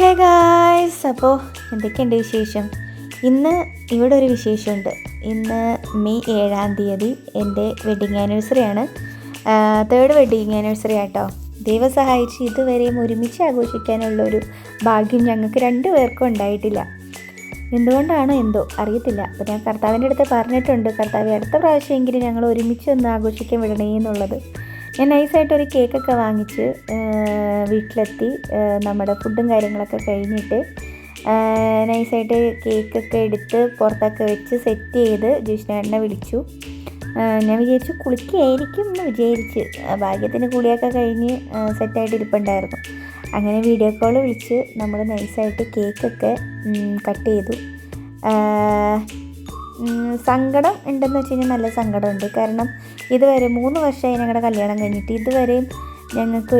Hey guys, അപ്പോൾ എന്തൊക്കെയുണ്ട് വിശേഷം? ഇന്ന് ഇവിടെ ഒരു വിശേഷമുണ്ട്. ഇന്ന് മെയ് 7 എൻ്റെ വെഡ്ഡിങ് ആനിവേഴ്സറിയാണ്. 3rd വെഡ്ഡിങ് ആനിവേഴ്സറി ആട്ടോ. ദൈവം സഹായിച്ച് ഇതുവരെയും ഒരുമിച്ച് ആഘോഷിക്കാനുള്ളൊരു ഭാഗ്യം ഞങ്ങൾക്ക് 2 പേർക്കും ഉണ്ടായിട്ടില്ല. എന്തുകൊണ്ടാണോ എന്തോ അറിയത്തില്ല. അപ്പോൾ ഞാൻ കർത്താവിൻ്റെ അടുത്ത് പറഞ്ഞിട്ടുണ്ട്, കർത്താവ് അടുത്ത പ്രാവശ്യമെങ്കിലും ഞങ്ങൾ ഒരുമിച്ച് ഒന്ന് ആഘോഷിക്കാൻ വിടണേ എന്നുള്ളത്. ഞാൻ നൈസായിട്ടൊരു കേക്കൊക്കെ വാങ്ങിച്ച് വീട്ടിലെത്തി. നമ്മുടെ ഫുഡും കാര്യങ്ങളൊക്കെ കഴിഞ്ഞിട്ട് നൈസായിട്ട് കേക്കൊക്കെ എടുത്ത് പുറത്തൊക്കെ വെച്ച് സെറ്റ് ചെയ്ത് ജിഷ്ണേട്ടനെ വിളിച്ചു. ഞാൻ വിചാരിച്ചു കുളിക്കുകയായിരിക്കും എന്ന് വിചാരിച്ച്. ഭാഗ്യത്തിന് കുളിയൊക്കെ കഴിഞ്ഞ് സെറ്റായിട്ട് ഇരിപ്പുണ്ടായിരുന്നു. അങ്ങനെ വീഡിയോ കോൾ വിളിച്ച് നമ്മൾ നൈസായിട്ട് കേക്കൊക്കെ കട്ട് ചെയ്തു. സങ്കടം ഉണ്ടെന്ന് വെച്ച് കഴിഞ്ഞാൽ നല്ല സങ്കടമുണ്ട്. കാരണം ഇതുവരെ 3 വർഷമായി ഞങ്ങളുടെ കല്യാണം കഴിഞ്ഞിട്ട് ഇതുവരെയും ഞങ്ങൾക്ക്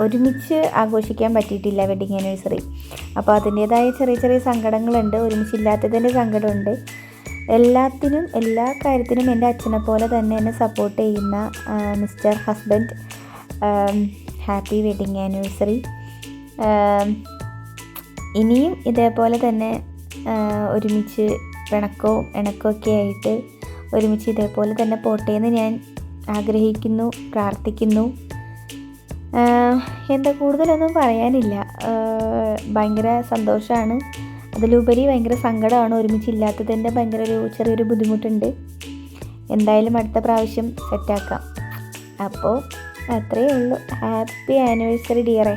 ഒരുമിച്ച് ആഘോഷിക്കാൻ പറ്റിയിട്ടില്ല വെഡ്ഡിങ് ആനിവേഴ്സറി. അപ്പോൾ അതിൻ്റേതായ ചെറിയ ചെറിയ സങ്കടങ്ങളുണ്ട്. ഒരുമിച്ചില്ലാത്തതിൻ്റെ സങ്കടമുണ്ട്. എല്ലാത്തിനും എല്ലാ കാര്യത്തിനും എൻ്റെ അച്ഛനെ പോലെ തന്നെ എന്നെ സപ്പോർട്ട് ചെയ്യുന്ന mister husband, happy wedding anniversary. ഇനിയും ഇതേപോലെ തന്നെ ഒരുമിച്ച് പിണക്കവും ഇണക്കമൊക്കെ ആയിട്ട് ഒരുമിച്ച് ഇതേപോലെ തന്നെ പോട്ടെ എന്ന് ഞാൻ ആഗ്രഹിക്കുന്നു, പ്രാർത്ഥിക്കുന്നു. എന്താ കൂടുതലൊന്നും പറയാനില്ല. ഭയങ്കര സന്തോഷമാണ്, അതിലുപരി ഭയങ്കര സങ്കടമാണ്. ഒരുമിച്ചില്ലാത്തതിൻ്റെ ചെറിയൊരു ബുദ്ധിമുട്ടുണ്ട്. എന്തായാലും അടുത്ത പ്രാവശ്യം സെറ്റാക്കാം. അപ്പോൾ അത്രയേ ഉള്ളൂ. Happy anniversary ഡിയറേ.